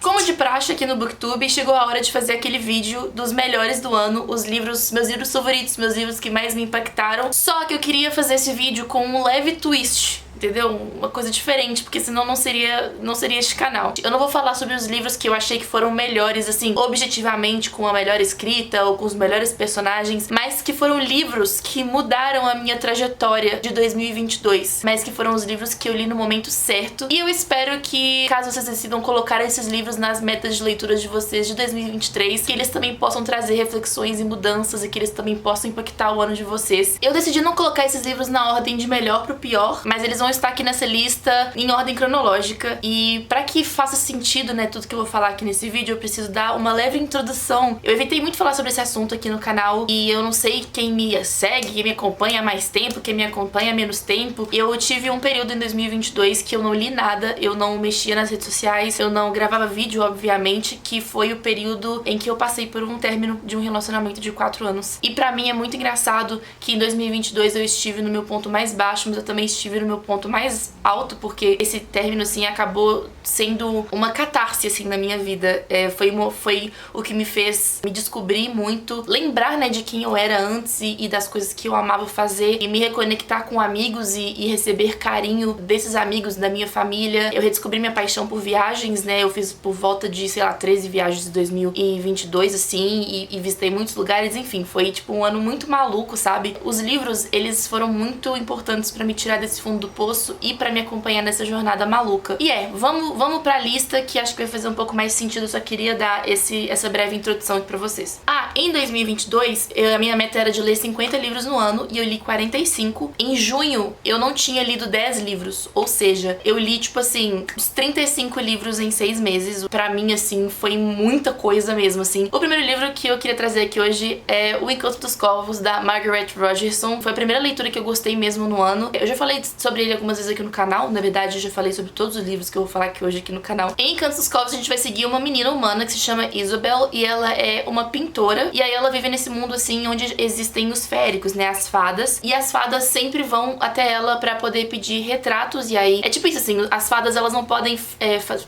Como de praxe aqui no BookTube, chegou a hora de fazer aquele vídeo dos melhores do ano, os livros, meus livros favoritos, meus livros que mais me impactaram. Só que eu queria fazer esse vídeo com um leve twist, entendeu? Uma coisa diferente, porque senão não seria este canal. Eu não vou falar sobre os livros que eu achei que foram melhores, assim, objetivamente, com a melhor escrita ou com os melhores personagens, mas que foram livros que mudaram a minha trajetória de 2022, mas que foram os livros que eu li no momento certo. E eu espero que, caso vocês decidam colocar esses livros nas metas de leitura de vocês de 2023, que eles também possam trazer reflexões e mudanças e que eles também possam impactar o ano de vocês. Eu decidi não colocar esses livros na ordem de melhor pro pior, mas eles vão estar aqui nessa lista em ordem cronológica. E pra que faça sentido, né, tudo que eu vou falar aqui nesse vídeo, eu preciso dar uma leve introdução. Eu evitei muito falar sobre esse assunto aqui no canal e eu não sei quem me segue, quem me acompanha há mais tempo, quem me acompanha há menos tempo. Eu tive um período em 2022 que eu não li nada, eu não mexia nas redes sociais, eu não gravava vídeo, obviamente, que foi o período em que eu passei por um término de um relacionamento de 4 anos. E pra mim é muito engraçado que em 2022 eu estive no meu ponto mais baixo, mas eu também estive no meu ponto mais alto, porque esse término, assim, acabou sendo uma catarse, assim, na minha vida. Foi o que me fez me descobrir muito, lembrar, né, de quem eu era antes e das coisas que eu amava fazer, e me reconectar com amigos e receber carinho desses amigos, da minha família. Eu redescobri minha paixão por viagens, né, eu fiz por volta de, sei lá, 13 viagens em 2022, assim, e visitei muitos lugares, enfim, foi, tipo, um ano muito maluco, sabe? Os livros, eles foram muito importantes pra me tirar desse fundo do poço e pra me acompanhar nessa jornada maluca. E vamos pra lista, que acho que vai fazer um pouco mais sentido. Eu só queria dar essa breve introdução aqui pra vocês. Em 2022, a minha meta era de ler 50 livros no ano e eu li 45. Em junho, eu não tinha lido 10 livros, ou seja, eu li, tipo assim, uns 35 livros em 6 meses. Pra mim, assim, foi muita coisa mesmo, assim. O primeiro livro que eu queria trazer aqui hoje é O Encanto dos Corvos, da Margaret Rogerson. Foi a primeira leitura que eu gostei mesmo no ano. Eu já falei sobre ele algumas vezes aqui no canal, na verdade eu já falei sobre todos os livros que eu vou falar aqui hoje aqui no canal. Em Encanto dos Corvos a gente vai seguir uma menina humana que se chama Isobel e ela é uma pintora, e aí ela vive nesse mundo, assim, onde existem os féricos, né, as fadas, e as fadas sempre vão até ela pra poder pedir retratos. E aí é tipo isso, assim, as fadas, elas não podem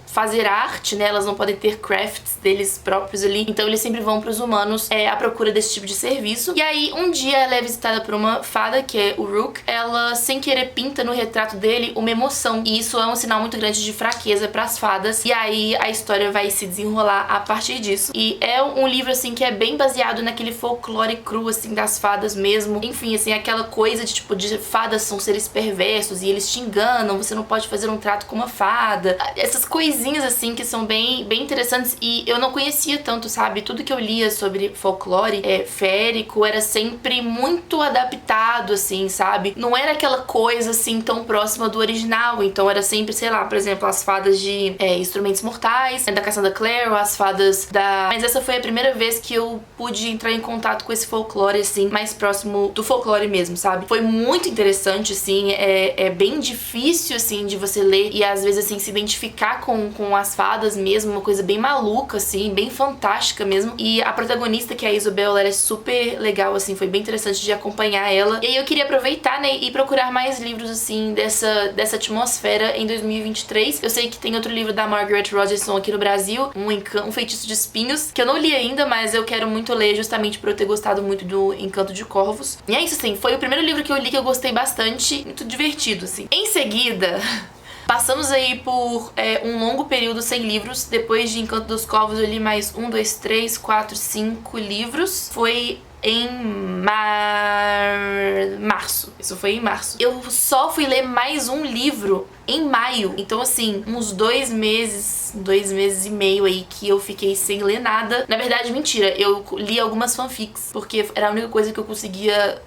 fazer arte, né, elas não podem ter crafts deles próprios ali, então eles sempre vão pros humanos à procura desse tipo de serviço. E aí um dia ela é visitada por uma fada, que é o Rook. Ela sem querer pinta no retrato dele uma emoção, e isso é um sinal muito grande de fraqueza pras fadas, e aí a história vai se desenrolar a partir disso. E é um livro, assim, que é bem baseado naquele folclore cru, assim, das fadas mesmo. Enfim, assim, aquela coisa de, tipo, de fadas são seres perversos e eles te enganam, você não pode fazer um trato com uma fada. Essas coisinhas, assim, que são bem interessantes, e eu não conhecia tanto, sabe? Tudo que eu lia sobre folclore férico era sempre muito adaptado, assim, sabe? Não era aquela coisa, assim, tão próxima do original. Então era sempre, sei lá, por exemplo, as fadas de Instrumentos Mortais, da Cassandra Clare, ou as fadas da... Mas essa foi a primeira vez que eu pude entrar em contato com esse folclore, assim, mais próximo do folclore mesmo, sabe? Foi muito interessante, assim, é bem difícil, assim, de você ler e às vezes, assim, se identificar com as fadas mesmo, uma coisa bem maluca, assim, bem fantástica mesmo. E a protagonista, que é a Isobel, ela é super legal, assim, foi bem interessante de acompanhar ela. E aí eu queria aproveitar, né, e procurar mais livros, assim, dessa atmosfera em 2023. Eu sei que tem outro livro da Margaret Rogerson aqui no Brasil, Um Feitiço de Espinhos, que eu não li ainda, mas eu quero muito ler, justamente por eu ter gostado muito do Encanto de Corvos. E é isso, assim, foi o primeiro livro que eu li que eu gostei bastante, muito divertido, assim. Em seguida... Passamos aí por um longo período sem livros. Depois de Encanto dos Corvos eu li mais 1, 2, 3, 4, 5 livros. Foi em março. Isso foi em março. Eu só fui ler mais um livro em maio. Então, assim, uns 2 meses e meio aí que eu fiquei sem ler nada. Na verdade, mentira, eu li algumas fanfics, porque era a única coisa que eu conseguia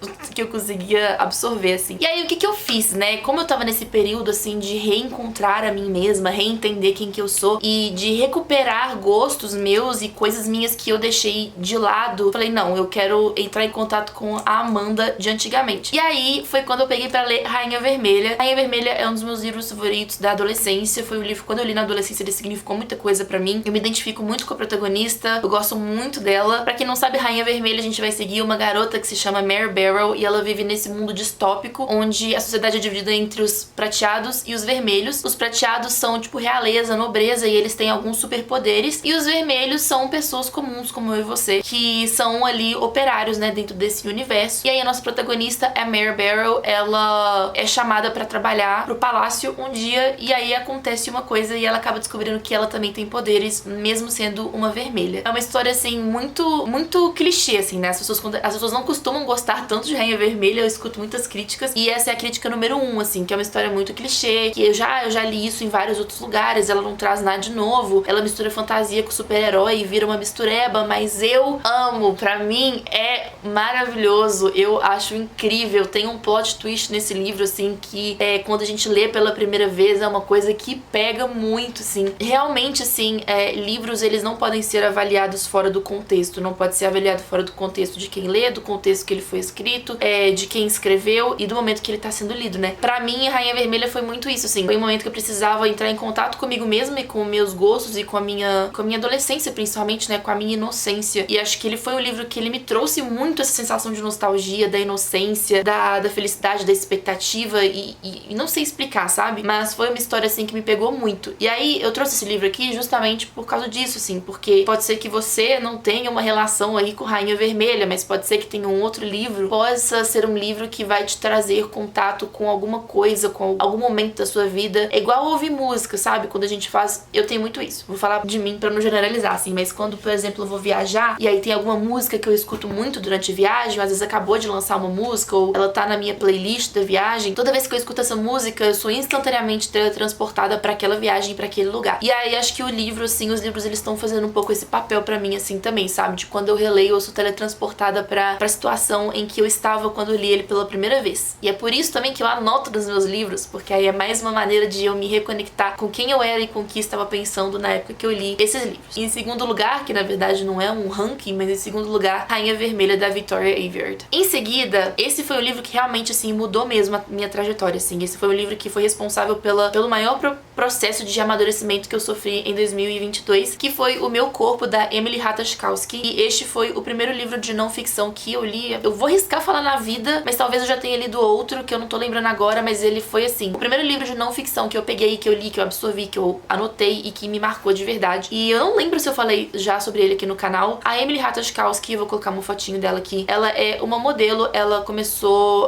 absorver, assim. E aí, o que eu fiz, né? Como eu tava nesse período, assim, de reencontrar a mim mesma, reentender quem que eu sou e de recuperar gostos meus e coisas minhas que eu deixei de lado, falei, não, eu quero preciso entrar em contato com a Amanda de antigamente. E aí foi quando eu peguei pra ler Rainha Vermelha. Rainha Vermelha é um dos meus livros favoritos da adolescência. Foi um livro, quando eu li na adolescência, ele significou muita coisa pra mim. Eu me identifico muito com a protagonista, eu gosto muito dela. Pra quem não sabe, Rainha Vermelha, a gente vai seguir uma garota que se chama Mare Barrow e ela vive nesse mundo distópico, onde a sociedade é dividida entre os prateados e os vermelhos. Os prateados são tipo realeza, nobreza, e eles têm alguns superpoderes, e os vermelhos são pessoas comuns como eu e você, que são ali operários, né, dentro desse universo. E aí a nossa protagonista é a Mare Barrow. Ela é chamada pra trabalhar pro palácio um dia, e aí acontece uma coisa e ela acaba descobrindo que ela também tem poderes, mesmo sendo uma vermelha. É uma história assim muito clichê, assim, né? As pessoas não costumam gostar tanto de Rainha Vermelha, eu escuto muitas críticas, e essa é a crítica número 1, assim, que é uma história muito clichê, que eu já li isso em vários outros lugares. Ela não traz nada de novo, ela mistura fantasia com super-herói e vira uma mistureba, mas eu amo, pra mim é maravilhoso, eu acho incrível. Tem um plot twist nesse livro, assim, que quando a gente lê pela primeira vez é uma coisa que pega muito, assim. Realmente, assim, livros, eles não podem ser avaliados fora do contexto, não pode ser avaliado fora do contexto de quem lê, do contexto que ele foi escrito, de quem escreveu e do momento que ele tá sendo lido, né? Pra mim, Rainha Vermelha foi muito isso, assim. Foi um momento que eu precisava entrar em contato comigo mesma e com meus gostos e com a minha adolescência, principalmente, né? Com a minha inocência. E acho que ele foi um livro que ele me trouxe muito essa sensação de nostalgia, da inocência, da felicidade, da expectativa e não sei explicar, sabe? Mas foi uma história, assim, que me pegou muito. E aí, eu trouxe esse livro aqui justamente por causa disso, assim, porque pode ser que você não tenha uma relação aí com Rainha Vermelha, mas pode ser que tenha um outro livro, possa ser um livro que vai te trazer contato com alguma coisa, com algum momento da sua vida. É igual ouvir música, sabe? Quando a gente faz... Eu tenho muito isso. Vou falar de mim pra não generalizar, assim, mas quando, por exemplo, eu vou viajar e aí tem alguma música que eu escuto muito durante a viagem, ou às vezes acabou de lançar uma música, ou ela tá na minha playlist da viagem, toda vez que eu escuto essa música, eu sou instantaneamente teletransportada pra aquela viagem, pra aquele lugar. E aí acho que o livro, assim, os livros, eles estão fazendo um pouco esse papel pra mim, assim, também, sabe? De quando eu releio, eu sou teletransportada pra situação em que eu estava quando eu li ele pela primeira vez. E é por isso também que eu anoto nos meus livros, porque aí é mais uma maneira de eu me reconectar com quem eu era e com o que estava pensando na época que eu li esses livros. E em segundo lugar, que na verdade não é um ranking, mas em segundo lugar, Rainha Vermelha, da Victoria Aveyard. Em seguida, esse foi o livro que realmente, assim, mudou mesmo a minha trajetória, assim. Esse foi o livro que foi responsável pelo maior processo de amadurecimento que eu sofri em 2022, que foi O Meu Corpo, da Emily Ratajkowski. E este foi o primeiro livro de não ficção que eu li. Eu vou arriscar falar na vida, mas talvez eu já tenha lido outro, que eu não tô lembrando agora, mas ele foi, assim, o primeiro livro de não ficção que eu peguei, que eu li, que eu absorvi, que eu anotei e que me marcou de verdade. E eu não lembro se eu falei já sobre ele aqui no canal. A Emily Ratajkowski, eu vou colocar uma fotinho dela aqui, ela é uma modelo, ela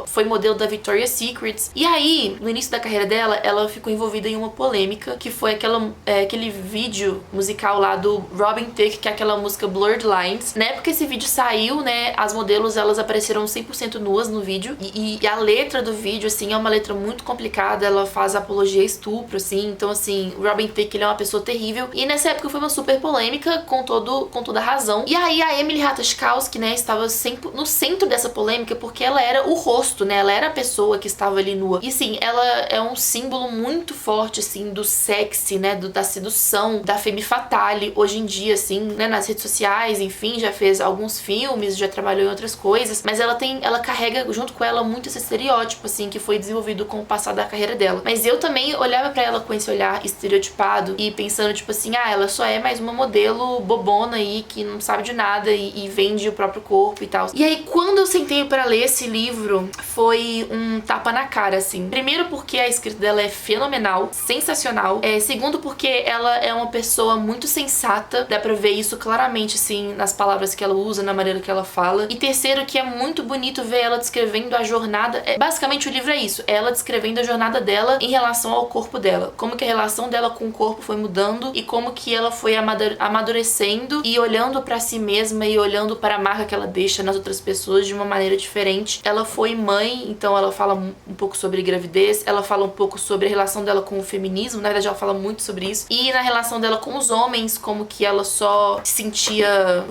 foi modelo da Victoria's Secret. E aí, no início da carreira dela, ela ficou envolvida em uma polêmica, que foi aquele vídeo musical lá do Robin Thicke, que é aquela música Blurred Lines. Na época que esse vídeo saiu, né, as modelos, elas apareceram 100% nuas no vídeo, e a letra do vídeo, assim, é uma letra muito complicada, ela faz apologia a estupro, assim, então, assim, o Robin Thicke, ele é uma pessoa terrível, e nessa época foi uma super polêmica, com toda a razão. E aí a Emily Ratajkowski, né, estava sempre no centro dessa polêmica, porque ela era o rosto, né, ela era a pessoa que estava ali nua. E, assim, ela é um símbolo muito forte, assim, do sexy, né, da sedução, da femme fatale, hoje em dia, assim, né, nas redes sociais, enfim, já fez alguns filmes, já trabalhou em outras coisas, mas ela carrega junto com ela muito esse estereótipo, assim, que foi desenvolvido com o passar da carreira dela. Mas eu também olhava pra ela com esse olhar estereotipado e pensando, tipo assim, ela só é mais uma modelo bobona aí, que não sabe de nada e vende o próprio corpo e tal. E aí, quando eu sentei pra ler esse livro, foi um tapa na cara, assim. Primeiro porque a escrita dela é fenomenal, sensacional. Segundo porque ela é uma pessoa muito sensata, dá pra ver isso claramente, assim, nas palavras que ela usa, na maneira que ela fala. E terceiro, que é muito bonito ver ela descrevendo a jornada. Basicamente o livro é isso, ela descrevendo a jornada dela em relação ao corpo dela. Como que a relação dela com o corpo foi mudando e como que ela foi amadurecendo e olhando pra si mesma e olhando para a marca que ela deixa nas outras pessoas de uma maneira diferente. Ela foi mãe, então ela fala um pouco sobre gravidez, ela fala um pouco sobre a relação dela com o feminismo, na verdade ela fala muito sobre isso. E na relação dela com os homens, como que ela só se sentia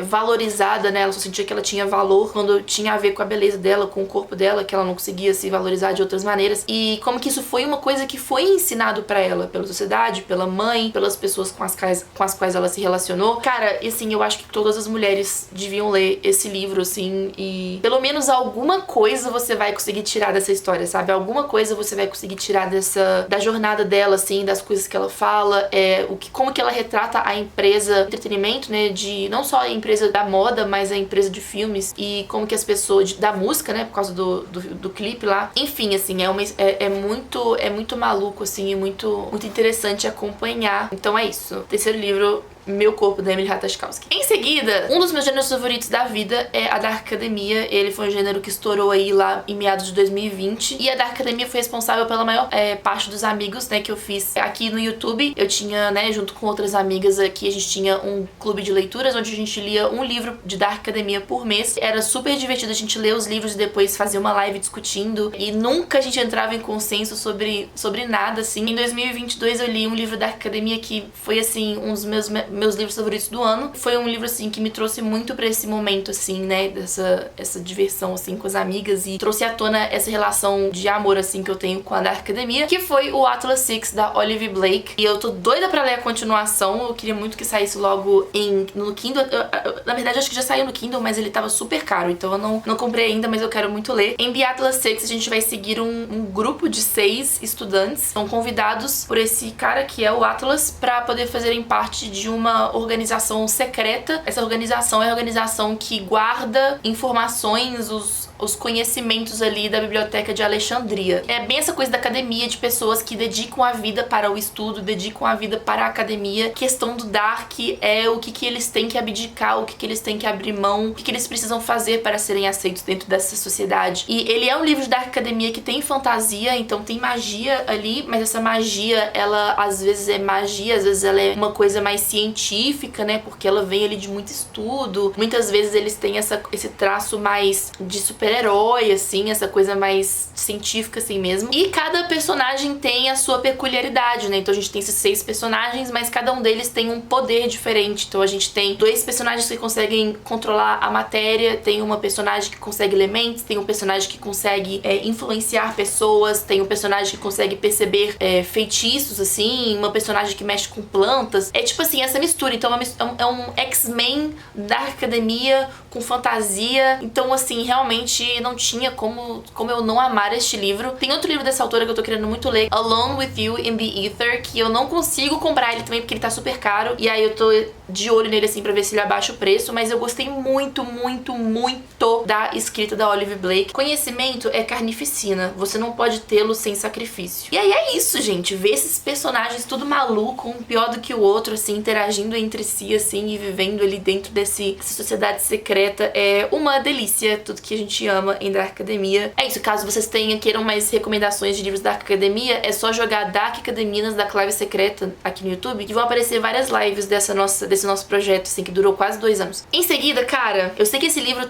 valorizada, né? Ela só sentia que ela tinha valor quando tinha a ver com a beleza dela, com o corpo dela, que ela não conseguia se valorizar de outras maneiras. E como que isso foi uma coisa que foi ensinado pra ela pela sociedade, pela mãe, pelas pessoas com as quais ela se relacionou. Cara, e assim, eu acho que todas as mulheres deviam ler ler esse livro, assim, e pelo menos alguma coisa você vai conseguir tirar dessa história, sabe? Alguma coisa você vai conseguir tirar da jornada dela, assim, das coisas que ela fala, como que ela retrata a empresa de entretenimento, né? De não só a empresa da moda, mas a empresa de filmes, e como que as pessoas da música, né? Por causa do clipe lá. Enfim, assim, é muito maluco, assim, e muito interessante acompanhar. Então é isso. Terceiro livro, Meu Corpo, da Emily Ratajkowski. Em seguida, um dos meus gêneros favoritos da vida é a Dark Academia. Ele foi um gênero que estourou aí lá em meados de 2020. E a Dark Academia foi responsável pela maior parte dos amigos, né, que eu fiz aqui no YouTube. Eu tinha, né, junto com outras amigas aqui, a gente tinha um clube de leituras onde a gente lia um livro de Dark Academia por mês. Era super divertido a gente ler os livros e depois fazer uma live discutindo. E nunca a gente entrava em consenso sobre nada, assim. Em 2022 eu li um livro da Dark Academia que foi, assim, um dos meus livros favoritos do ano. Foi um livro, assim, que me trouxe muito pra esse momento, assim, né, essa diversão, assim, com as amigas, e trouxe à tona essa relação de amor, assim, que eu tenho com a Dark Academia, que foi o Atlas Six, da Olivia Blake. E eu tô doida pra ler a continuação. Eu queria muito que saísse logo no Kindle. Na verdade, acho que já saiu no Kindle, mas ele tava super caro, então eu não comprei ainda, mas eu quero muito ler. Em The Atlas Six, a gente vai seguir um grupo de 6 estudantes. São convidados por esse cara, que é o Atlas, pra poder fazerem parte de uma organização secreta. Essa organização é a organização que guarda informações, os conhecimentos ali da Biblioteca de Alexandria. É bem essa coisa da academia, de pessoas que dedicam a vida para o estudo, dedicam a vida para a academia. Questão do Dark é o que eles têm que abdicar, o que eles têm que abrir mão, o que eles precisam fazer para serem aceitos dentro dessa sociedade. E ele é um livro de Dark Academia que tem fantasia, então tem magia ali, mas essa magia, ela às vezes é magia, às vezes ela é uma coisa mais científica, né, porque ela vem ali de muito estudo. Muitas vezes eles têm esse traço mais de super-herói, assim, essa coisa mais científica, assim mesmo. E cada personagem tem a sua peculiaridade, né? Então a gente tem esses 6 personagens, mas cada um deles tem um poder diferente. Então a gente tem 2 personagens que conseguem controlar a matéria, tem uma personagem que consegue elementos, tem um personagem que consegue influenciar pessoas, tem um personagem que consegue perceber feitiços, assim, uma personagem que mexe com plantas. É tipo assim, essa mistura. Então é um X-Men da academia com fantasia. Então, assim, realmente não tinha como eu não amar este livro. Tem outro livro dessa autora que eu tô querendo muito ler, Alone With You in the Ether, que eu não consigo comprar ele também porque ele tá super caro. E aí eu tô de olho nele, assim, pra ver se ele abaixa o preço. Mas eu gostei muito, muito, muito da escrita da Olivia Blake. Conhecimento é carnificina. Você não pode tê-lo sem sacrifício. E aí é isso, gente. Ver esses personagens tudo maluco, um pior do que o outro, assim, interagindo entre si, assim, e vivendo ali dentro dessa sociedade secreta é uma delícia. Tudo que a gente ama em Dark Academia. É isso. Caso vocês queiram mais recomendações de livros da Dark Academia, é só jogar Dark Academias da Clave Secreta aqui no YouTube, que vão aparecer várias lives desse nosso projeto, assim, que durou quase 2 anos. Em seguida, cara, eu sei que esse livro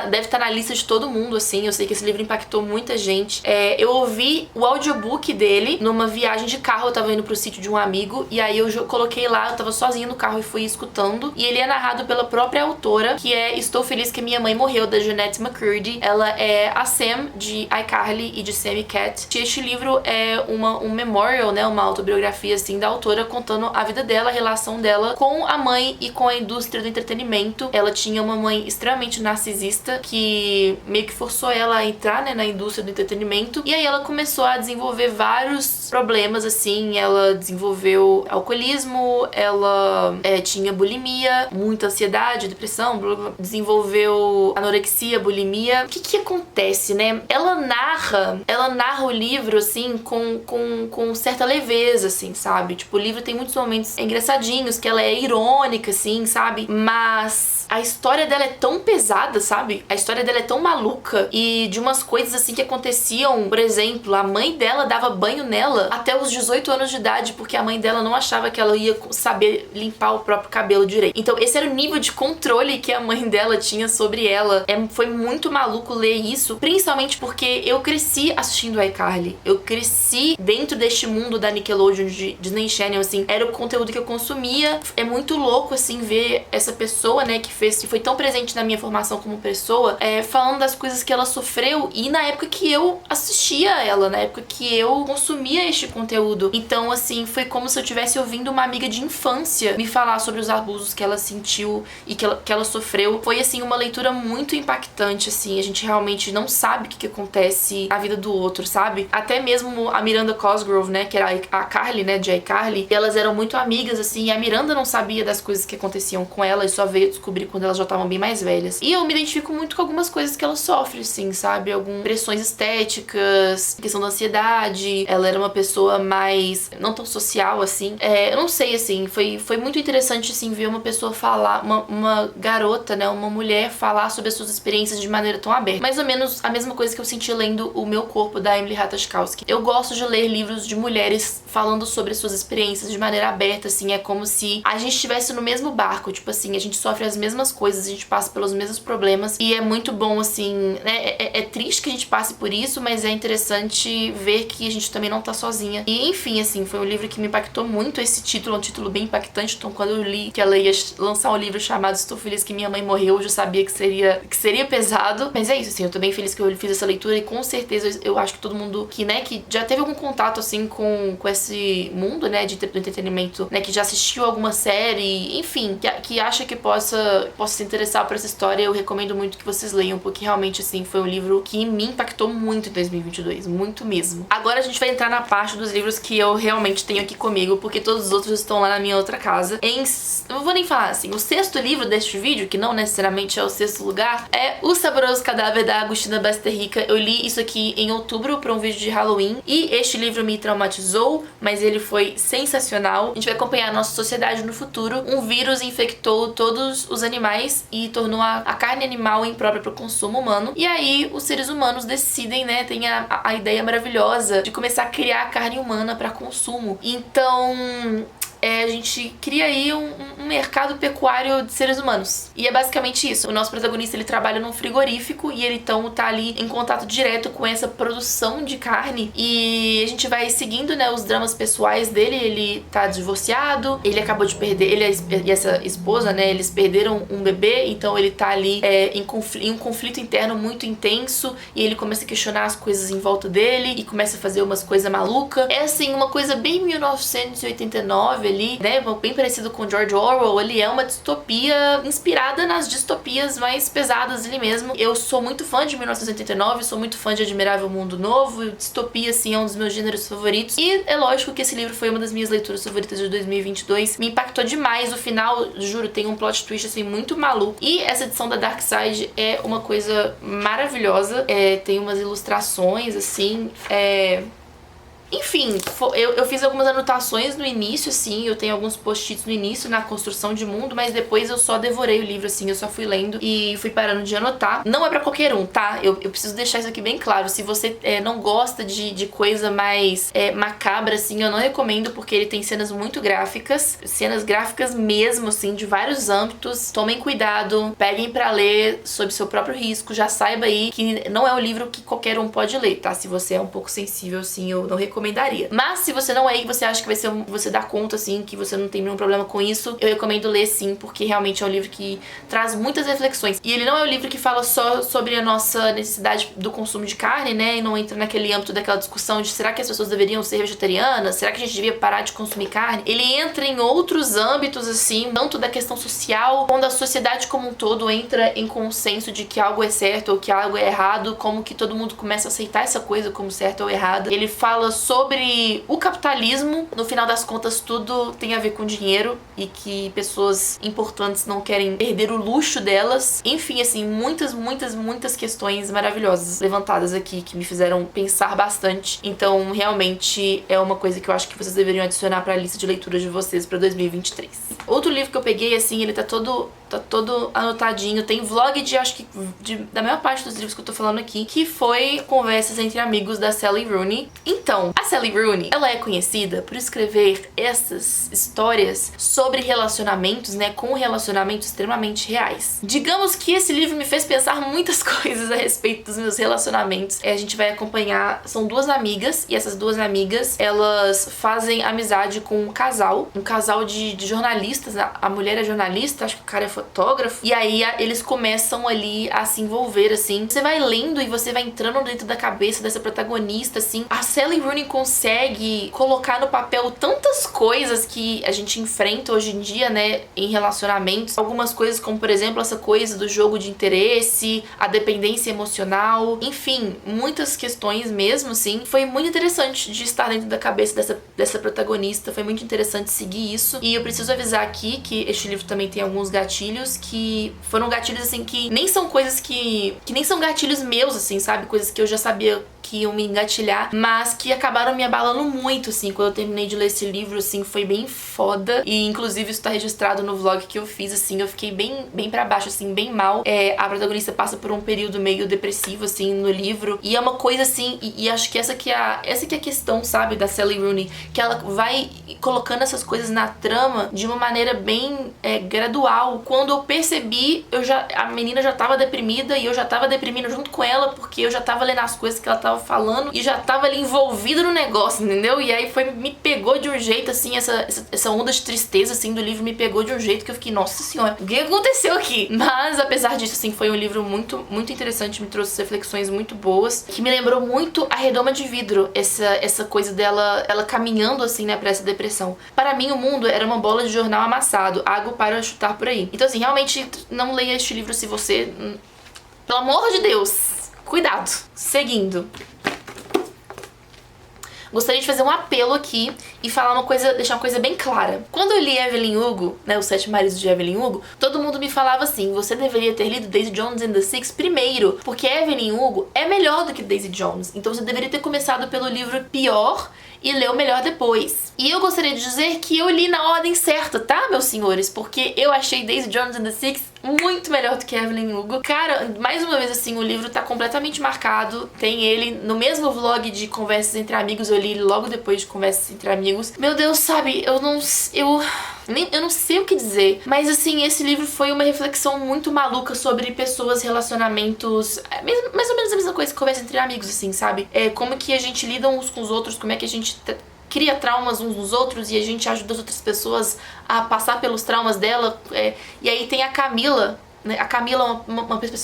deve estar na lista de todo mundo, assim. Eu sei que esse livro impactou muita gente. Eu ouvi o audiobook dele numa viagem de carro. Eu tava indo pro sítio de um amigo, e aí eu coloquei lá, eu tava sozinha no carro e fui escutando. E ele é narrado pela própria autora, que é Estou Feliz Que Minha Mãe Morreu, da Jeanette McCurdy. Ela é a Sam, de iCarly e de Sammy Cat. E este livro é um memorial, né, uma autobiografia, assim, da autora, contando a vida dela, a relação dela com a mãe e com a indústria do entretenimento. Ela tinha uma mãe extremamente narcisista, que meio que forçou ela a entrar, né, na indústria do entretenimento. E aí ela começou a desenvolver vários problemas, assim. Ela desenvolveu alcoolismo, ela tinha bulimia, muita ansiedade, depressão, desenvolveu anorexia, bulimia. O que acontece, né? Ela narra o livro, assim, com certa leveza, assim, sabe? Tipo, o livro tem muitos momentos engraçadinhos, que ela é irônica, assim, sabe? Mas a história dela é tão pesada, sabe? A história dela é tão maluca, e de umas coisas, assim, que aconteciam. Por exemplo, a mãe dela dava banho nela até os 18 anos de idade, porque a mãe dela não achava que ela ia saber limpar o próprio cabelo direito. Então esse era o nível de controle que a mãe dela tinha sobre ela. Foi muito maluco ler isso, principalmente porque eu cresci assistindo iCarly. Eu cresci dentro deste mundo da Nickelodeon, de Disney Channel, assim. Era o conteúdo que eu consumia. É muito louco, assim, ver essa pessoa, né, que foi tão presente na minha formação como pessoa, falando das coisas que ela sofreu e na época que eu assistia a ela, na época que eu consumia este conteúdo. Então, assim, foi como se eu estivesse ouvindo uma amiga de infância me falar sobre os abusos que ela sentiu e que ela sofreu. Foi, assim, uma leitura muito impactante, assim. A gente realmente não sabe o que acontece na vida do outro, sabe? Até mesmo a Miranda Cosgrove, né, que era a Carly, né, de iCarly, elas eram muito amigas, assim, e a Miranda não sabia das coisas que aconteciam com ela e só veio descobrir quando elas já estavam bem mais velhas. E eu me identifico muito com algumas coisas que ela sofre, assim, sabe? Algumas pressões estéticas, questão da ansiedade. Ela era uma pessoa mais, não tão social, assim. Eu não sei, assim, foi muito interessante, assim, ver uma pessoa falar, uma garota, né, uma mulher falar sobre as suas experiências de maneira tão aberta. Mais ou menos a mesma coisa que eu senti lendo O Meu Corpo, da Emily Ratajkowski. Eu gosto de ler livros de mulheres falando sobre suas experiências de maneira aberta, assim. É como se a gente estivesse no mesmo barco, tipo assim, a gente sofre as mesmas coisas, a gente passa pelos mesmos problemas e é muito bom, assim, né? É triste que a gente passe por isso, mas é interessante ver que a gente também não tá sozinha. E enfim, assim, foi um livro que me impactou muito. Esse título é um título bem impactante, então quando eu li que ela ia lançar um livro chamado Estou Feliz que Minha Mãe Morreu, eu já sabia que seria pesado. Mas é isso, assim, eu tô bem feliz que eu fiz essa leitura e com certeza eu acho que todo mundo que, né, que já teve algum contato, assim, com esse mundo, né, do entretenimento, né, que já assistiu alguma série, enfim, que acha que possa se interessar por essa história, eu recomendo muito que vocês leiam, porque realmente, assim, foi um livro que me impactou muito em 2022, muito mesmo. Agora a gente vai entrar na parte dos livros que eu realmente tenho aqui comigo, porque todos os outros estão lá na minha outra casa. Eu não vou nem falar assim, o sexto livro deste vídeo, que não necessariamente é o sexto lugar, é O Saboroso Cadáver da Agustina Basterrica. Eu li isso aqui em outubro para um vídeo de Halloween e este livro me traumatizou, mas ele foi sensacional. A gente vai acompanhar a nossa sociedade no futuro. Um vírus infectou todos os animais e tornou a carne animal imprópria para o consumo humano. E aí os seres humanos decidem, né, tem a ideia maravilhosa de começar a criar carne humana para consumo. Então a gente cria aí um mercado pecuário de seres humanos. E é basicamente isso. O nosso protagonista, ele trabalha num frigorífico e ele então tá ali em contato direto com essa produção de carne. E a gente vai seguindo, né, os dramas pessoais dele. Ele tá divorciado, ele acabou de perder, ele e essa esposa, né, eles perderam um bebê, então ele tá ali em um conflito interno muito intenso e ele começa a questionar as coisas em volta dele e começa a fazer umas coisas malucas. É assim, uma coisa bem 1989 ali, né, bem parecido com George Orwell. Ele é uma distopia inspirada nas distopias mais pesadas dele mesmo. Eu sou muito fã de 1989, sou muito fã de Admirável Mundo Novo, distopia, assim, é um dos meus gêneros favoritos. E é lógico que esse livro foi uma das minhas leituras favoritas de 2022. Me impactou demais. O final, juro, tem um plot twist, assim, muito maluco. E essa edição da Dark Side é uma coisa maravilhosa. Tem umas ilustrações, assim, enfim, eu fiz algumas anotações no início, assim, eu tenho alguns post-its no início, na construção de mundo, mas depois eu só devorei o livro, assim, eu só fui lendo e fui parando de anotar. Não é pra qualquer um, tá? Eu preciso deixar isso aqui bem claro. Se você não gosta de coisa mais macabra, assim, eu não recomendo, porque ele tem cenas muito gráficas, cenas gráficas mesmo, assim, de vários âmbitos. Tomem cuidado, peguem pra ler sob seu próprio risco, já saiba aí que não é um livro que qualquer um pode ler, tá? Se você é um pouco sensível, assim, eu não recomendaria. Mas se você não é e você acha que vai ser você dá conta, assim, que você não tem nenhum problema com isso, eu recomendo ler sim, porque realmente é um livro que traz muitas reflexões. E ele não é um livro que fala só sobre a nossa necessidade do consumo de carne, né, e não entra naquele âmbito daquela discussão de será que as pessoas deveriam ser vegetarianas? Será que a gente devia parar de consumir carne? Ele entra em outros âmbitos, assim, tanto da questão social, quando a sociedade como um todo entra em consenso de que algo é certo ou que algo é errado, como que todo mundo começa a aceitar essa coisa como certa ou errada. Ele fala sobre o capitalismo. No final das contas, tudo tem a ver com dinheiro e que pessoas importantes não querem perder o luxo delas. Enfim, assim, muitas questões maravilhosas levantadas aqui que me fizeram pensar bastante. Então, realmente é uma coisa que eu acho que vocês deveriam adicionar pra lista de leituras de vocês pra 2023. Outro livro que eu peguei, assim, ele tá todo anotadinho. Tem vlog da maior parte dos livros que eu tô falando aqui, que foi Conversas entre Amigos, da Sally Rooney. Então, a Sally Rooney, ela é conhecida por escrever essas histórias sobre relacionamentos, né, com relacionamentos extremamente reais. Digamos que esse livro me fez pensar muitas coisas a respeito dos meus relacionamentos. A gente vai acompanhar, são duas amigas, e essas duas amigas, elas fazem amizade com um casal de jornalistas. A mulher é jornalista, acho que o cara é fotógrafo, e aí eles começam ali a se envolver, assim. Você vai lendo e você vai entrando dentro da cabeça dessa protagonista, assim. A Sally Rooney consegue colocar no papel tantas coisas que a gente enfrenta hoje em dia, né, em relacionamentos. Algumas coisas como, por exemplo, essa coisa do jogo de interesse, a dependência emocional, enfim, muitas questões mesmo, assim. Foi muito interessante de estar dentro da cabeça dessa protagonista, foi muito interessante seguir isso. E eu preciso avisar aqui que este livro também tem alguns gatilhos que foram gatilhos, assim, que nem são coisas que nem são gatilhos meus, assim, sabe? Coisas que eu já sabia que iam me engatilhar, mas que acabaram me abalando muito, assim, quando eu terminei de ler esse livro, assim, foi bem foda. E, inclusive, isso tá registrado no vlog que eu fiz, assim, eu fiquei bem pra baixo, assim, bem mal. A protagonista passa por um período meio depressivo, assim, no livro, e é uma coisa, assim, e acho que essa que é a questão, sabe, da Sally Rooney, que ela vai colocando essas coisas na trama de uma maneira bem gradual. Quando eu percebi, a menina já tava deprimida e eu já tava deprimindo junto com ela, porque eu já tava lendo as coisas que ela tava falando e já tava ali envolvida no negócio, entendeu? E aí me pegou de um jeito, assim, essa onda de tristeza, assim, do livro me pegou de um jeito que eu fiquei, nossa senhora, o que aconteceu aqui? Mas, apesar disso, assim, foi um livro muito, muito interessante, me trouxe reflexões muito boas, que me lembrou muito A Redoma de Vidro, essa coisa dela, ela caminhando, assim, né, pra essa depressão. Para mim, o mundo era uma bola de jornal amassado, água para chutar por aí. Então, assim, realmente, não leia este livro se você... Pelo amor de Deus! Cuidado. Seguindo. Gostaria de fazer um apelo aqui e falar uma coisa, deixar uma coisa bem clara. Quando eu li Evelyn Hugo, né, Os Sete Maridos de Evelyn Hugo, todo mundo me falava assim, você deveria ter lido Daisy Jones and the Six primeiro, porque Evelyn Hugo é melhor do que Daisy Jones. Então você deveria ter começado pelo livro pior e ler o melhor depois. E eu gostaria de dizer que eu li na ordem certa, tá, meus senhores? Porque eu achei Daisy Jones and the Six muito melhor do que Evelyn Hugo. Cara, mais uma vez, assim, o livro tá completamente marcado. Tem ele no mesmo vlog de Conversas Entre Amigos, eu li ele logo depois de Conversas Entre Amigos. Meu Deus, sabe, eu não sei o que dizer, mas assim, esse livro foi uma reflexão muito maluca sobre pessoas, relacionamentos, mais ou menos a mesma coisa que Conversa Entre Amigos, assim, sabe? Como que a gente lida uns com os outros, como é que a gente cria traumas uns nos outros e a gente ajuda as outras pessoas a passar pelos traumas dela. E aí tem a Camila, né? A Camila é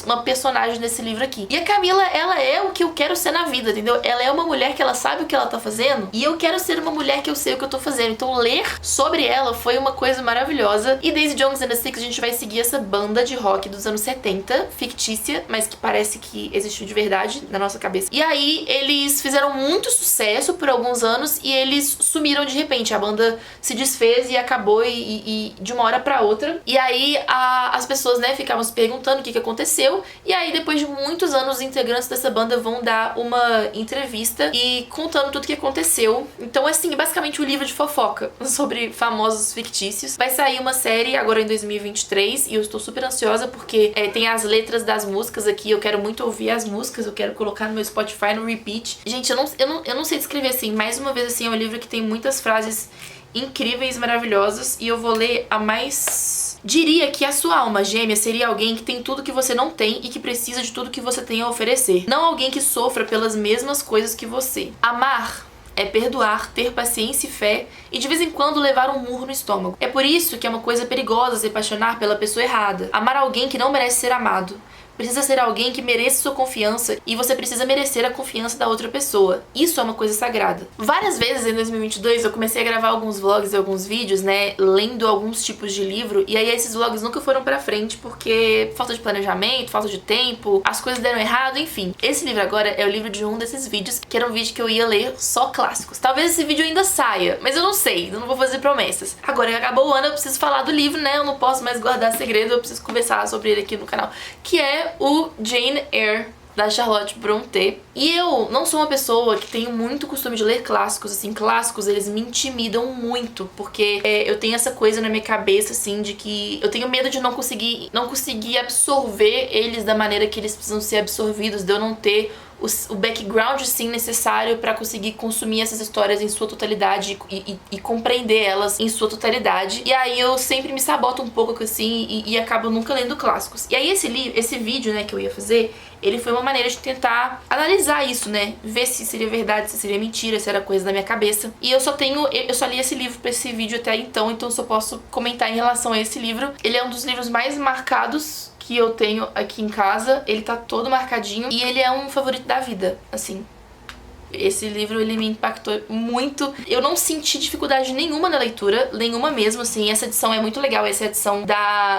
uma personagem desse livro aqui. E a Camila, ela é o que eu quero ser na vida, entendeu? Ela é uma mulher que ela sabe o que ela tá fazendo e eu quero ser uma mulher que eu sei o que eu tô fazendo. Então ler sobre ela foi uma coisa maravilhosa. E Daisy Jones and the Six, a gente vai seguir essa banda de rock dos anos 70, fictícia, mas que parece que existiu de verdade na nossa cabeça. E aí eles fizeram muito sucesso por alguns anos e eles sumiram de repente. A banda se desfez e acabou e de uma hora pra outra. E aí as pessoas, né, ficavam se perguntando o que aconteceu, e aí depois de muitos anos os integrantes dessa banda vão dar uma entrevista e contando tudo o que aconteceu. Então assim, basicamente um livro de fofoca sobre famosos fictícios. Vai sair uma série agora em 2023 e eu estou super ansiosa porque tem as letras das músicas aqui, eu quero muito ouvir as músicas, eu quero colocar no meu Spotify no repeat. Gente, eu não sei descrever assim, mais uma vez assim, é um livro que tem muitas frases incríveis, maravilhosas, e eu vou ler a mais... Diria que a sua alma gêmea seria alguém que tem tudo que você não tem e que precisa de tudo que você tem a oferecer. Não alguém que sofra pelas mesmas coisas que você. Amar é perdoar, ter paciência e fé e de vez em quando levar um murro no estômago. É por isso que é uma coisa perigosa se apaixonar pela pessoa errada. Amar alguém que não merece ser amado. Precisa ser alguém que mereça sua confiança e você precisa merecer a confiança da outra pessoa. Isso é uma coisa sagrada. Várias vezes em 2022 eu comecei a gravar alguns vlogs e alguns vídeos, né, lendo alguns tipos de livro, e aí esses vlogs nunca foram pra frente porque falta de planejamento, falta de tempo, as coisas deram errado, enfim. Esse livro agora é o livro de um desses vídeos, que era um vídeo que eu ia ler só clássicos. Talvez esse vídeo ainda saia, mas eu não sei, eu não vou fazer promessas. Agora que acabou o ano, eu preciso falar do livro, né, eu não posso mais guardar segredo, eu preciso conversar sobre ele aqui no canal, que é o Jane Eyre, da Charlotte Brontë. E eu não sou uma pessoa que tenho muito costume de ler clássicos, assim, clássicos eles me intimidam muito, porque eu tenho essa coisa na minha cabeça, assim, de que eu tenho medo de não conseguir absorver eles da maneira que eles precisam ser absorvidos, de eu não ter o background, sim, necessário pra conseguir consumir essas histórias em sua totalidade e compreender elas em sua totalidade. E aí eu sempre me saboto um pouco, assim, e acabo nunca lendo clássicos. E aí esse vídeo, né, que eu ia fazer, ele foi uma maneira de tentar analisar isso, né? Ver se seria verdade, se seria mentira, se era coisa da minha cabeça. E eu só li esse livro pra esse vídeo até então eu só posso comentar em relação a esse livro. Ele é um dos livros mais marcados que eu tenho aqui em casa. Ele tá todo marcadinho e ele é um favorito da vida, assim. Esse livro, ele me impactou muito. Eu não senti dificuldade nenhuma na leitura, nenhuma mesmo, assim. Essa edição é muito legal, essa é a edição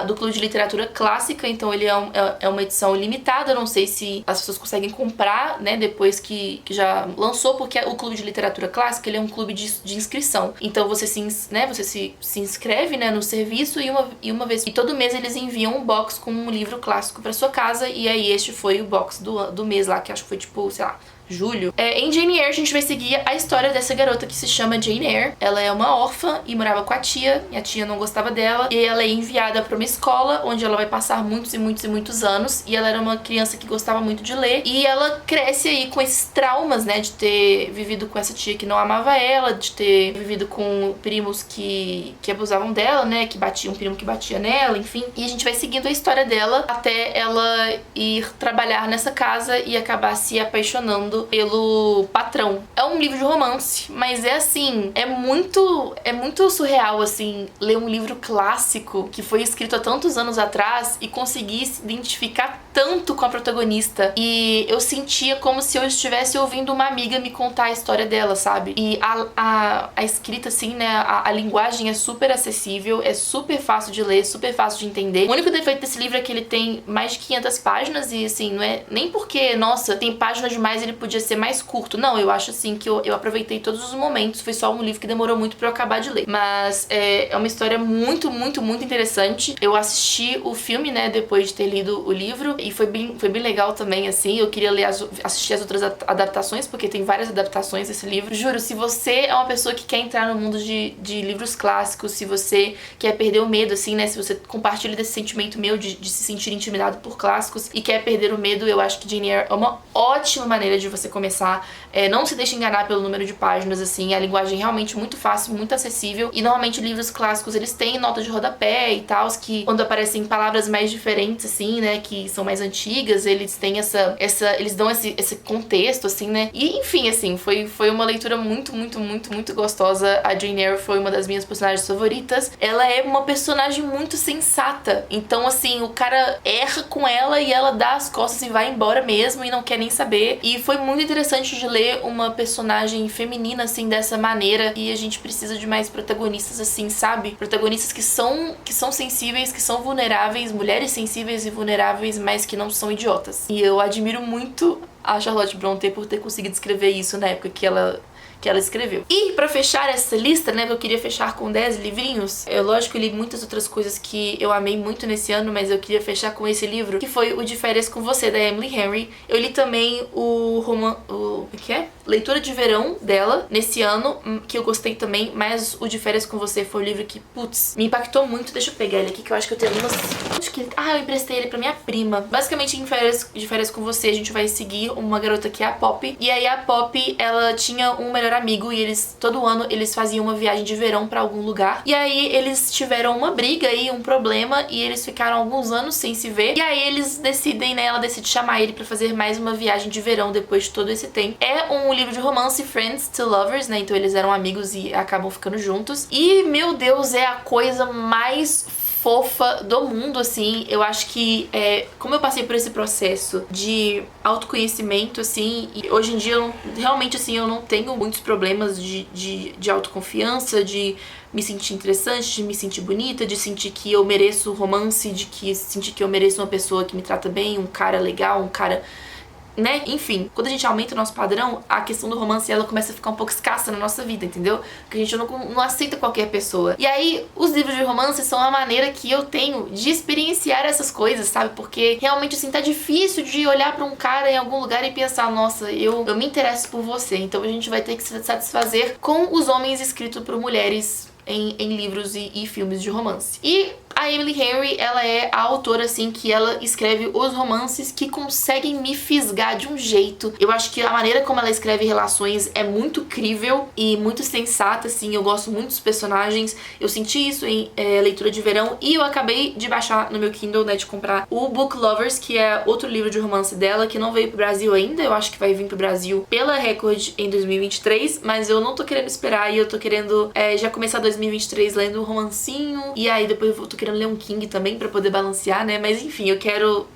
do Clube de Literatura Clássica, então ele é uma edição limitada. Eu não sei se as pessoas conseguem comprar, né, depois que já lançou, porque o Clube de Literatura Clássica, ele é um clube de inscrição. Então você se inscreve, né, no serviço e uma vez... E todo mês eles enviam um box com um livro clássico pra sua casa, e aí este foi o box do mês lá, que acho que foi tipo, sei lá, julho. Em Jane Eyre, a gente vai seguir a história dessa garota que se chama Jane Eyre. Ela é uma órfã e morava com a tia. E a tia não gostava dela. E ela é enviada pra uma escola onde ela vai passar muitos e muitos e muitos anos. E ela era uma criança que gostava muito de ler. E ela cresce aí com esses traumas, né? De ter vivido com essa tia que não amava ela. De ter vivido com primos que abusavam dela, né? Um primo que batia nela, enfim. E a gente vai seguindo a história dela até ela ir trabalhar nessa casa e acabar se apaixonando pelo patrão. É um livro de romance, mas é assim, é muito surreal, assim, ler um livro clássico que foi escrito há tantos anos atrás e conseguir se identificar tanto com a protagonista. E eu sentia como se eu estivesse ouvindo uma amiga me contar a história dela, sabe? E a escrita, assim, né, a linguagem é super acessível, é super fácil de ler, super fácil de entender. O único defeito desse livro é que ele tem mais de 500 páginas e, assim, não é nem porque, nossa, tem páginas demais, ele podia ser mais curto. Não, eu acho assim que eu aproveitei todos os momentos. Foi só um livro que demorou muito pra eu acabar de ler. Mas é uma história muito, muito, muito interessante. Eu assisti o filme, né, depois de ter lido o livro. E foi bem legal também, assim. Eu queria assistir as outras adaptações, porque tem várias adaptações desse livro. Juro, se você é uma pessoa que quer entrar no mundo de livros clássicos, se você quer perder o medo, assim, né, se você compartilha desse sentimento meu de se sentir intimidado por clássicos e quer perder o medo, eu acho que Jane Eyre é uma ótima maneira de você começar. Não se deixe enganar pelo número de páginas, assim, a linguagem é realmente muito fácil, muito acessível, e normalmente livros clássicos, eles têm nota de rodapé e tal, que quando aparecem palavras mais diferentes, assim, né, que são mais antigas, eles têm eles dão esse contexto, assim, né, e enfim, assim, foi uma leitura muito, muito, muito, muito gostosa. A Jane Eyre foi uma das minhas personagens favoritas. Ela é uma personagem muito sensata, então, assim, o cara erra com ela e ela dá as costas e vai embora mesmo e não quer nem saber. E foi muito interessante de ler uma personagem feminina, assim, dessa maneira. E a gente precisa de mais protagonistas, assim, sabe? Protagonistas que são sensíveis, que são vulneráveis, mulheres sensíveis e vulneráveis, mas que não são idiotas. E eu admiro muito a Charlotte Brontë por ter conseguido escrever isso na época que ela escreveu. E pra fechar essa lista, né, que eu queria fechar com 10 livrinhos, lógico que eu li muitas outras coisas que eu amei muito nesse ano, mas eu queria fechar com esse livro, que foi o De Férias com Você, da Emily Henry. Eu li também o que é? Leitura de Verão dela, nesse ano, que eu gostei também, mas o De Férias com Você foi um livro que, putz, me impactou muito. Deixa eu pegar ele aqui, que eu acho que eu tenho algumas... eu emprestei ele pra minha prima. Basicamente, De Férias com Você, a gente vai seguir uma garota que é a Poppy, e aí a Poppy, ela tinha um melhor amigo e todo ano eles faziam uma viagem de verão pra algum lugar. E aí eles tiveram uma briga aí, um problema, e eles ficaram alguns anos sem se ver. E aí eles decidem, né, ela decide chamar ele pra fazer mais uma viagem de verão depois de todo esse tempo. É um livro de romance, Friends to Lovers, né, então eles eram amigos e acabam ficando juntos. E, meu Deus, é a coisa mais fofa do mundo, assim. Eu acho que, como eu passei por esse processo de autoconhecimento, assim, e hoje em dia, realmente, assim, eu não tenho muitos problemas de autoconfiança, de me sentir interessante, de me sentir bonita, de sentir que eu mereço romance, de sentir que eu mereço uma pessoa que me trata bem, um cara legal, um cara... né? Enfim, quando a gente aumenta o nosso padrão, a questão do romance, ela começa a ficar um pouco escassa na nossa vida, entendeu? Porque a gente não aceita qualquer pessoa. E aí, os livros de romance são a maneira que eu tenho de experienciar essas coisas, sabe? Porque realmente, assim, tá difícil de olhar pra um cara em algum lugar e pensar, nossa, eu me interesso por você. Então a gente vai ter que se satisfazer com os homens escritos por mulheres em livros e filmes de romance. E a Emily Henry, ela é a autora, assim, que ela escreve os romances que conseguem me fisgar de um jeito. Eu acho que a maneira como ela escreve relações é muito crível e muito sensata, assim. Eu gosto muito dos personagens. Eu senti isso em Leitura de Verão. E eu acabei de baixar no meu Kindle, né, de comprar o Book Lovers, que é outro livro de romance dela, que não veio pro Brasil ainda. Eu acho que vai vir pro Brasil pela Record em 2023, mas eu não tô querendo esperar e eu tô querendo já começar 2023 lendo um romancinho. E aí depois eu tô querendo ler um King também pra poder balancear, né? Mas enfim, eu quero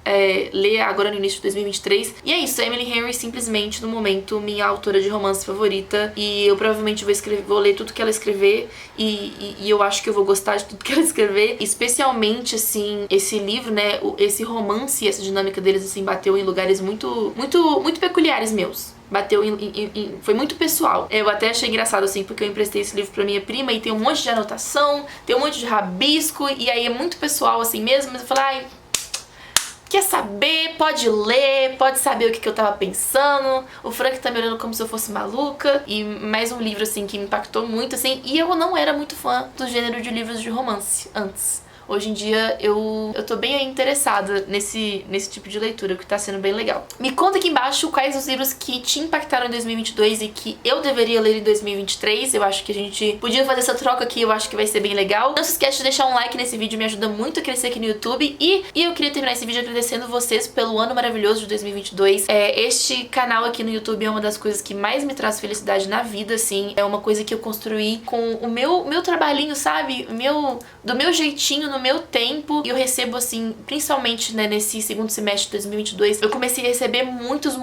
ler agora no início de 2023. E é isso, a Emily Henry simplesmente, no momento, minha autora de romance favorita. E eu provavelmente vou ler tudo que ela escrever e eu acho que eu vou gostar de tudo que ela escrever. Especialmente, assim, esse livro, né? Esse romance, essa dinâmica deles, assim, bateu em lugares muito, muito, muito peculiares meus. Bateu foi muito pessoal. Eu até achei engraçado, assim, porque eu emprestei esse livro pra minha prima e tem um monte de anotação, tem um monte de rabisco, e aí é muito pessoal, assim mesmo, mas eu falei, ai, quer saber? Pode ler, pode saber o que eu tava pensando. O Frank tá me olhando como se eu fosse maluca. E mais um livro, assim, que me impactou muito, assim, e eu não era muito fã do gênero de livros de romance antes. Hoje em dia eu tô bem interessada nesse tipo de leitura, que tá sendo bem legal. Me conta aqui embaixo quais os livros que te impactaram em 2022 e que eu deveria ler em 2023. Eu acho que a gente podia fazer essa troca aqui, eu acho que vai ser bem legal. Não se esquece de deixar um like nesse vídeo, me ajuda muito a crescer aqui no YouTube. E eu queria terminar esse vídeo agradecendo vocês pelo ano maravilhoso de 2022. Este canal aqui no YouTube é uma das coisas que mais me traz felicidade na vida, assim. É uma coisa que eu construí com o meu trabalhinho, sabe? Do meu jeitinho, no meu tempo, e eu recebo, assim, principalmente, né, nesse segundo semestre de 2022, eu comecei a receber muitos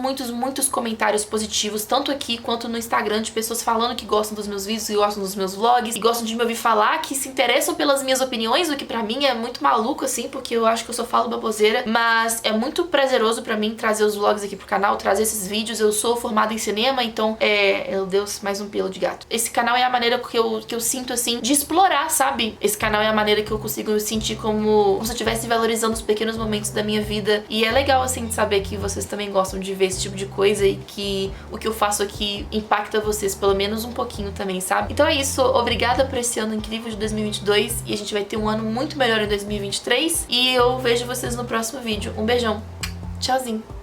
comentários positivos, tanto aqui quanto no Instagram, de pessoas falando que gostam dos meus vídeos, que gostam dos meus vlogs, e gostam de me ouvir falar, que se interessam pelas minhas opiniões, o que pra mim é muito maluco, assim, porque eu acho que eu só falo baboseira, mas é muito prazeroso pra mim trazer os vlogs aqui pro canal, trazer esses vídeos. Eu sou formada em cinema, então meu Deus, mais um pelo de gato. Esse canal é a maneira que eu sinto, assim, de explorar, sabe? Esse canal é a maneira que eu consigo sentir como se eu estivesse valorizando os pequenos momentos da minha vida. E é legal, assim, de saber que vocês também gostam de ver esse tipo de coisa e que o que eu faço aqui impacta vocês pelo menos um pouquinho também, sabe? Então é isso, obrigada por esse ano incrível de 2022 e a gente vai ter um ano muito melhor em 2023 e eu vejo vocês no próximo vídeo. Um beijão, tchauzinho!